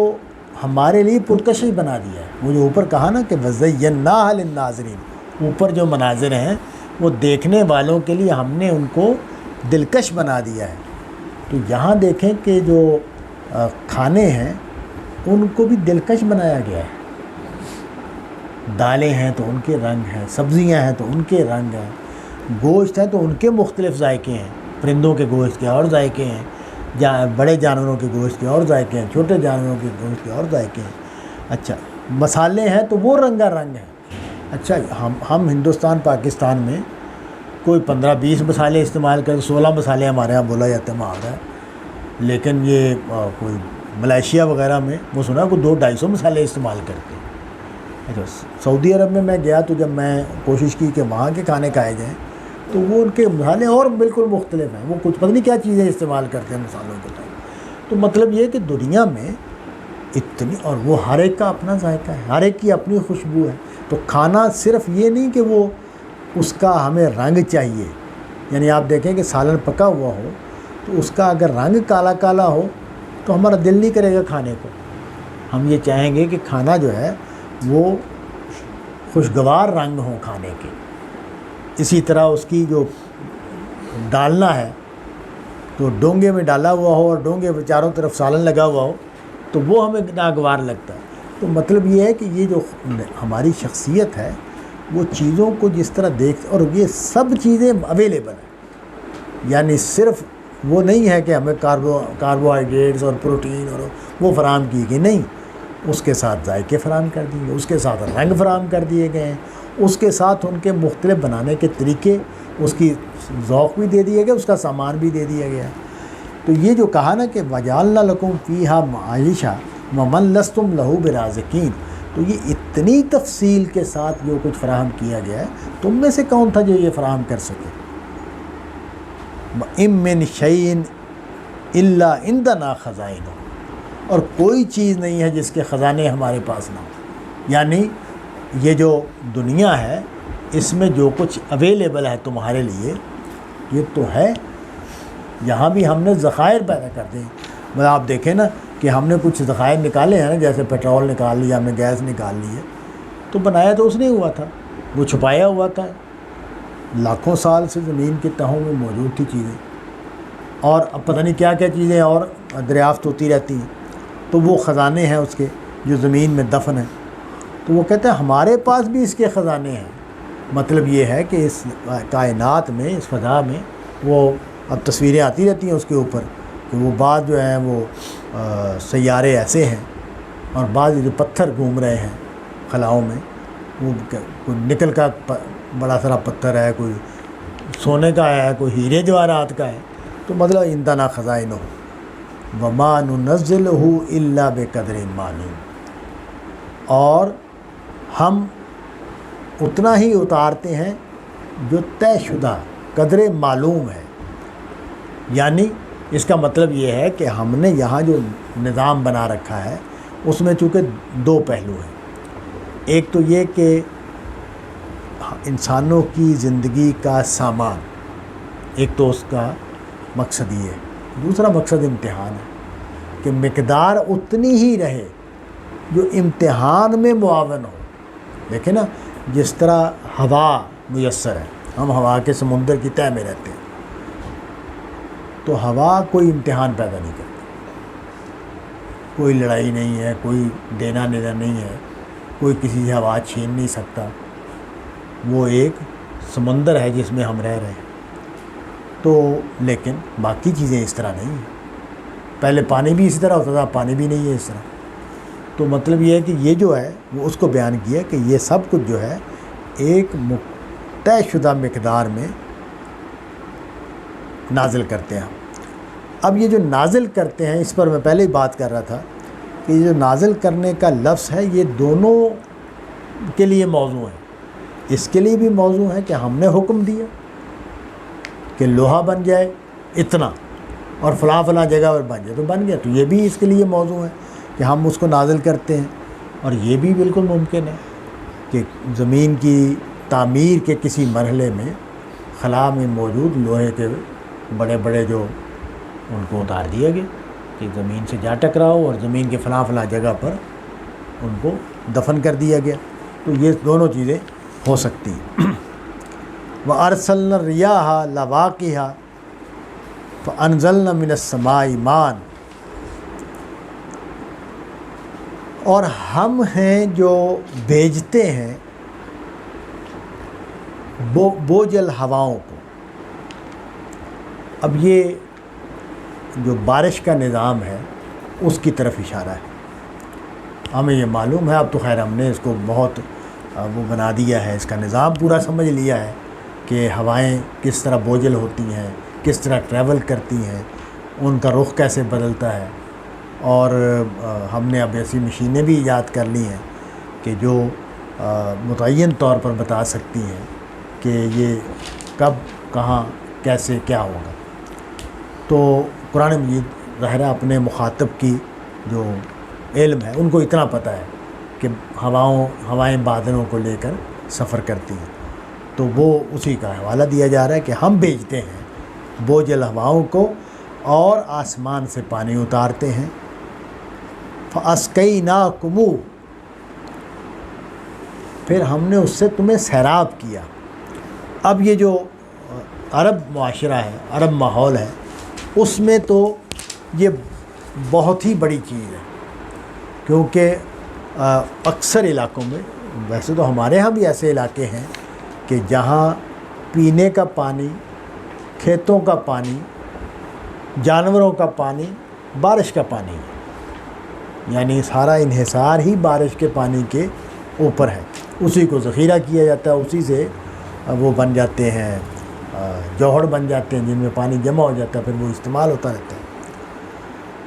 ہمارے لیے پرکشش بنا دیا ہے۔ وہ جو اوپر کہا نا کہ وَزَيَّنَّاهَا لِلنَّاظِرِينَ، اوپر جو مناظر ہیں وہ دیکھنے والوں کے لیے ہم نے ان کو دلکش بنا دیا ہے۔ تو یہاں دیکھیں کہ جو کھانے ہیں ان کو بھی دلکش بنایا گیا ہے، دالیں ہیں تو ان کے رنگ ہیں، سبزیاں ہیں تو ان کے رنگ ہیں، گوشت ہے تو ان کے مختلف ذائقے ہیں، پرندوں کے گوشت کے اور ذائقے ہیں، بڑے جانوروں کے گوشت کے اور ذائقے ہیں، چھوٹے جانوروں کے گوشت کے اور ذائقے ہیں۔ اچھا مسالے ہیں تو وہ رنگا رنگ ہیں۔ اچھا ہم ہندوستان پاکستان میں کوئی 15-20 مسالے استعمال کرتے، 16 مسالے ہمارے یہاں بولا جاتا ہے محاورہ ہے، لیکن یہ کوئی ملائیشیا وغیرہ میں وہ سنا کوئی 200-250 مسالے استعمال کرتے ہیں۔ اچھا سعودی عرب میں گیا تو جب میں کوشش کی کہ وہاں کے کھانے کھائے جائیں تو وہ ان کے مسالے اور بالکل مختلف ہیں، وہ کچھ پتہ نہیں کیا چیزیں استعمال کرتے ہیں مسالوں کے تو مطلب یہ کہ دنیا میں اتنی، اور وہ ہر ایک کا اپنا ذائقہ ہے، ہر ایک کی اپنی خوشبو ہے۔ تو کھانا صرف یہ نہیں کہ وہ اس کا ہمیں رنگ چاہیے، یعنی آپ دیکھیں کہ سالن پکا ہوا ہو تو اس کا اگر رنگ کالا کالا ہو تو ہمارا دل نہیں کرے گا کھانے کو، ہم یہ چاہیں گے کہ کھانا جو ہے وہ خوشگوار رنگ ہوں کھانے کے۔ اسی طرح اس کی جو ڈالنا ہے تو ڈونگے میں ڈالا ہوا ہو اور ڈونگے میں چاروں طرف سالن لگا ہوا ہو تو وہ ہمیں ناگوار لگتا ہے۔ تو مطلب یہ ہے کہ یہ جو ہماری شخصیت ہے وہ چیزوں کو جس طرح دیکھ، اور یہ سب چیزیں اویلیبل ہیں، یعنی صرف وہ نہیں ہے کہ ہمیں کاربوہائیڈریٹس اور پروٹین اور وہ فراہم کی گئی، نہیں، اس کے ساتھ ذائقے فراہم کر دیے گئے، اس کے ساتھ رنگ فراہم کر دیے گئے ہیں، اس کے ساتھ ان کے مختلف بنانے کے طریقے، اس کی ذوق بھی دے دیے گئے، اس کا سامان بھی دے دیا گیا۔ تو یہ جو کہا نا کہ وَجَعَلْنَا لَكُمْ فِيهَا مَعَائِشَ وَمَن لَّسْتُمْ لَهُ بِرَازِقِينَ، تو یہ اتنی تفصیل کے ساتھ جو کچھ فراہم کیا گیا ہے، تم میں سے کون تھا جو یہ فراہم کر سکے؟ وَإِن مِّن شَيْءٍ إِلَّا عِندَنَا خَزَائِنُهُ، اور کوئی چیز نہیں ہے جس کے خزانے ہمارے پاس نہ ہوں۔ یعنی یہ جو دنیا ہے اس میں جو کچھ اویلیبل ہے تمہارے لیے یہ تو ہے، یہاں بھی ہم نے ذخائر پیدا کر دیں۔ مطلب آپ دیکھیں نا کہ ہم نے کچھ ذخائر نکالے ہیں نا، جیسے پیٹرول نکال لیا ہم نے، گیس نکال لی ہے، تو بنایا تو اس نے ہوا تھا، وہ چھپایا ہوا تھا، لاکھوں سال سے زمین کے تہوں میں موجود تھی چیزیں، اور اب پتہ نہیں کیا کیا چیزیں اور دریافت ہوتی رہتی ہیں، تو وہ خزانے ہیں اس کے جو زمین میں دفن ہیں۔ تو وہ کہتے ہیں ہمارے پاس بھی اس کے خزانے ہیں۔ مطلب یہ ہے کہ اس کائنات میں، اس فضا میں، وہ اب تصویریں آتی رہتی ہیں اس کے اوپر کہ وہ بعض جو ہیں وہ سیارے ایسے ہیں، اور بعض جو پتھر گھوم رہے ہیں خلاؤں میں، وہ کوئی نکل کا بڑا سارا پتھر ہے، کوئی سونے کا ہے، کوئی ہیرے جواہرات کا ہے۔ تو مطلب عندنا خزائنہ وما ننزلہ الا بقدر معلوم، اور ہم اتنا ہی اتارتے ہیں جو طے شدہ قدر معلوم ہے۔ یعنی اس کا مطلب یہ ہے کہ ہم نے یہاں جو نظام بنا رکھا ہے اس میں چونکہ دو پہلو ہیں، ایک تو یہ کہ انسانوں کی زندگی کا سامان، ایک تو اس کا مقصد یہ ہے، دوسرا مقصد امتحان ہے کہ مقدار اتنی ہی رہے جو امتحان میں معاون ہو۔ دیکھیں نا جس طرح ہوا میسر ہے، ہم ہوا کے سمندر کی تہہ میں رہتے ہیں، تو ہوا کوئی امتحان پیدا نہیں کرتی، کوئی لڑائی نہیں ہے، کوئی دینا لینا نہیں ہے، کوئی کسی سے ہوا چھین نہیں سکتا، وہ ایک سمندر ہے جس میں ہم رہ رہے ہیں۔ تو لیکن باقی چیزیں اس طرح نہیں ہیں، پہلے پانی بھی اسی طرح ہوتا تھا، پانی بھی نہیں ہے اس طرح۔ تو مطلب یہ ہے کہ یہ جو ہے وہ اس کو بیان کیا کہ یہ سب کچھ جو ہے ایک طے شدہ مقدار میں نازل کرتے ہیں۔ اب یہ جو نازل کرتے ہیں اس پر میں پہلے ہی بات کر رہا تھا کہ یہ جو نازل کرنے کا لفظ ہے یہ دونوں کے لیے موضوع ہے۔ اس کے لیے بھی موضوع ہے کہ ہم نے حکم دیا کہ لوہا بن جائے اتنا اور فلاں فلاں جگہ پر بن جائے تو بن گیا، تو یہ بھی اس کے لیے موضوع ہے کہ ہم اس کو نازل کرتے ہیں۔ اور یہ بھی بالکل ممکن ہے کہ زمین کی تعمیر کے کسی مرحلے میں خلا میں موجود لوہے کے بڑے بڑے جو ان کو اتار دیا گیا کہ زمین سے جا ٹکراؤ، اور زمین کے فلاں فلاں جگہ پر ان کو دفن کر دیا گیا۔ تو یہ دونوں چیزیں ہو سکتی ہیں۔ وَأَرْسَلْنَا الرِّيَاحَ لَوَاقِحَ فَأَنزَلْنَا مِنَ السَّمَاءِ مَاءً، اور ہم ہیں جو بھیجتے ہیں بوجھل ہواؤں کو۔ اب یہ جو بارش کا نظام ہے اس کی طرف اشارہ ہے۔ ہمیں یہ معلوم ہے، اب تو خیر ہم نے اس کو بہت وہ بنا دیا ہے، اس کا نظام پورا سمجھ لیا ہے کہ ہوائیں کس طرح بوجھل ہوتی ہیں، کس طرح ٹریول کرتی ہیں، ان کا رخ کیسے بدلتا ہے۔ اور ہم نے اب ایسی مشینیں بھی ایجاد کر لی ہیں کہ جو متعین طور پر بتا سکتی ہیں کہ یہ کب، کہاں، کیسے، کیا ہوگا۔ تو قرآن مجید ظاہرہ اپنے مخاطب کی جو علم ہے ان کو اتنا پتہ ہے کہ ہوائیں بادلوں کو لے کر سفر کرتی ہیں، تو وہ اسی کا حوالہ دیا جا رہا ہے کہ ہم بھیجتے ہیں بوجھل ہواؤں کو اور آسمان سے پانی اتارتے ہیں۔ فَأَسْقَيْنَاكُمُوهُ، پھر ہم نے اس سے تمہیں سیراب کیا۔ اب یہ جو عرب معاشرہ ہے، عرب ماحول ہے، اس میں تو یہ بہت ہی بڑی چیز ہے، کیونکہ اکثر علاقوں میں، ویسے تو ہمارے ہاں بھی ایسے علاقے ہیں کہ جہاں پینے کا پانی کھیتوں کا پانی، جانوروں کا پانی، بارش کا پانی ہے، یعنی سارا انحصار ہی بارش کے پانی کے اوپر ہے، اسی کو ذخیرہ کیا جاتا ہے، اسی سے وہ بن جاتے ہیں، جوہر بن جاتے ہیں جن میں پانی جمع ہو جاتا ہے، پھر وہ استعمال ہوتا رہتا ہے۔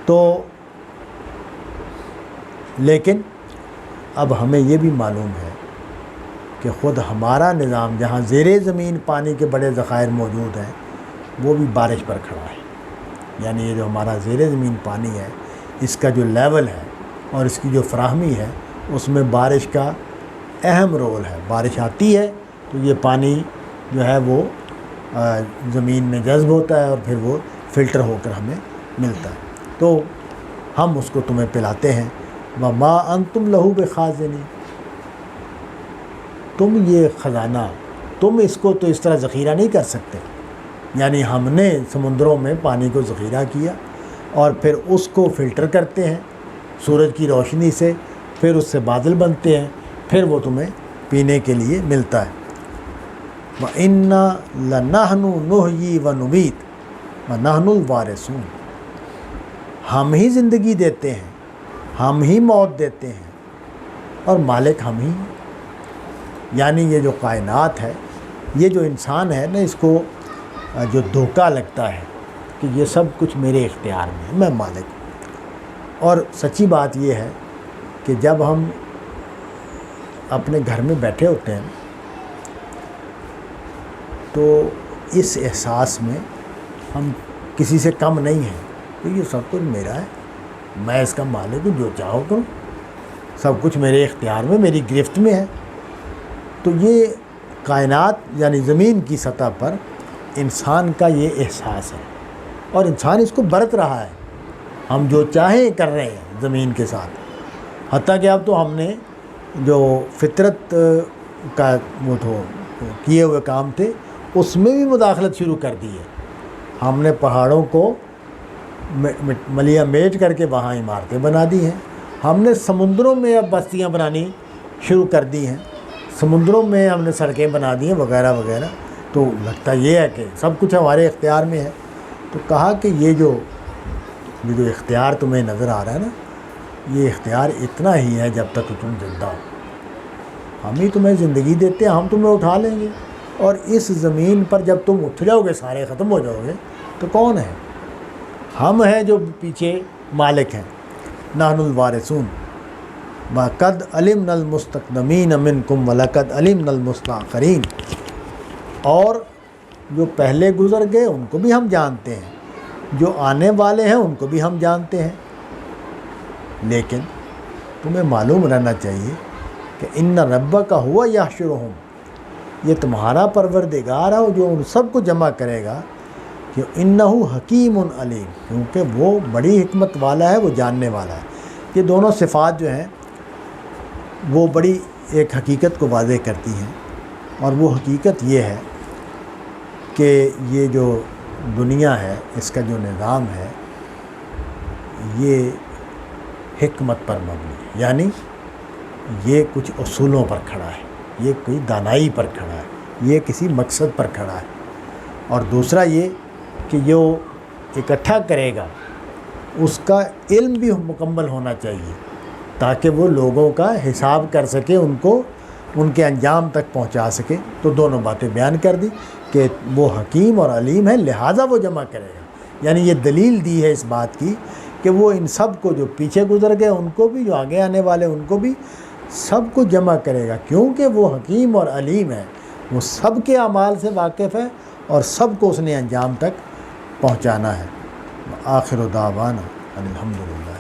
تو لیکن اب ہمیں یہ بھی معلوم ہے کہ خود ہمارا نظام جہاں زیر زمین پانی کے بڑے ذخائر موجود ہیں وہ بھی بارش پر کھڑا ہے، یعنی یہ جو ہمارا زیر زمین پانی ہے اس کا جو لیول ہے اور اس کی جو فراہمی ہے اس میں بارش کا اہم رول ہے۔ بارش آتی ہے تو یہ پانی جو ہے وہ زمین میں جذب ہوتا ہے اور پھر وہ فلٹر ہو کر ہمیں ملتا ہے، تو ہم اس کو تمہیں پلاتے ہیں۔ وَمَا أَنْتُمْ لَهُ بِخَازِنِينَ، تم یہ خزانہ، تم اس کو تو اس طرح ذخیرہ نہیں کر سکتے، یعنی ہم نے سمندروں میں پانی کو ذخیرہ کیا اور پھر اس کو فلٹر کرتے ہیں سورج کی روشنی سے، پھر اس سے بادل بنتے ہیں، پھر وہ تمہیں پینے کے لیے ملتا ہے۔ وَإِنَّا لَنَحْنُ نُحْيِي وَنُمِيتُ وَنَحْنُ الْوَارِثُونَ، ہم ہی زندگی دیتے ہیں، ہم ہی موت دیتے ہیں اور مالک ہم ہی ہیں۔ یعنی یہ جو کائنات ہے، یہ جو انسان ہے نا، اس کو جو دھوکہ لگتا ہے کہ یہ سب کچھ میرے اختیار میں ہے، میں مالک ہوں۔ اور سچی بات یہ ہے کہ جب ہم اپنے گھر میں بیٹھے ہوتے ہیں تو اس احساس میں ہم کسی سے کم نہیں ہیں کہ یہ سب کچھ میرا ہے، میں اس کا مالک ہوں، جو چاہو کروں، سب کچھ میرے اختیار میں، میری گرفت میں ہے۔ تو یہ کائنات یعنی زمین کی سطح پر انسان کا یہ احساس ہے اور انسان اس کو برت رہا ہے، ہم جو چاہیں کر رہے ہیں زمین کے ساتھ، حتیٰ کہ اب تو ہم نے جو فطرت کا وہ تو کیے ہوئے کام تھے اس میں بھی مداخلت شروع کر دی ہے۔ ہم نے پہاڑوں کو ملیا میٹ کر کے وہاں عمارتیں بنا دی ہیں، ہم نے سمندروں میں اب بستیاں بنانی شروع کر دی ہیں، سمندروں میں ہم نے سڑکیں بنا دی ہیں وغیرہ وغیرہ۔ تو لگتا یہ ہے کہ سب کچھ ہمارے اختیار میں ہے۔ تو کہا کہ یہ جو اختیار تمہیں نظر آ رہا ہے نا، یہ اختیار اتنا ہی ہے جب تک تم زندہ ہو، ہم ہی تمہیں زندگی دیتے ہیں، ہم تمہیں اٹھا لیں گے، اور اس زمین پر جب تم اٹھ جاؤ گے، سارے ختم ہو جاؤ گے، تو کون ہے؟ ہم ہیں جو پیچھے مالک ہیں۔ نحن الوارثون وَقَدْ عَلِمْنَا الْمُسْتَقْدِمِينَ مِنْكُمْ وَلَقَدْ عَلِمْنَا الْمُسْتَأْخِرِينَ، اور جو پہلے گزر گئے ان کو بھی ہم جانتے ہیں، جو آنے والے ہیں ان کو بھی ہم جانتے ہیں۔ لیکن تمہیں معلوم رہنا چاہیے کہ ان ربک ہوا یحشرہم، یہ تمہارا پروردگار ہے جو ان سب کو جمع کرے گا، کہ انہ حکیم علیم، کیونکہ وہ بڑی حکمت والا ہے، وہ جاننے والا ہے۔ یہ دونوں صفات جو ہیں وہ بڑی ایک حقیقت کو واضح کرتی ہیں، اور وہ حقیقت یہ ہے کہ یہ جو دنیا ہے، اس کا جو نظام ہے، یہ حکمت پر مبنی ہے، یعنی یہ کچھ اصولوں پر کھڑا ہے، یہ کوئی دانائی پر کھڑا ہے، یہ کسی مقصد پر کھڑا ہے۔ اور دوسرا یہ کہ جو اکٹھا کرے گا اس کا علم بھی مکمل ہونا چاہیے، تاکہ وہ لوگوں کا حساب کر سکے، ان کو ان کے انجام تک پہنچا سکے۔ تو دونوں باتیں بیان کر دی کہ وہ حکیم اور علیم ہے، لہٰذا وہ جمع کرے گا۔ یعنی یہ دلیل دی ہے اس بات کی کہ وہ ان سب کو، جو پیچھے گزر گئے ان کو بھی، جو آگے آنے والے ان کو بھی، سب کو جمع کرے گا، کیونکہ وہ حکیم اور علیم ہے، وہ سب کے اعمال سے واقف ہے اور سب کو اس نے انجام تک پہنچانا ہے۔ آخر دعوانا الحمدللہ۔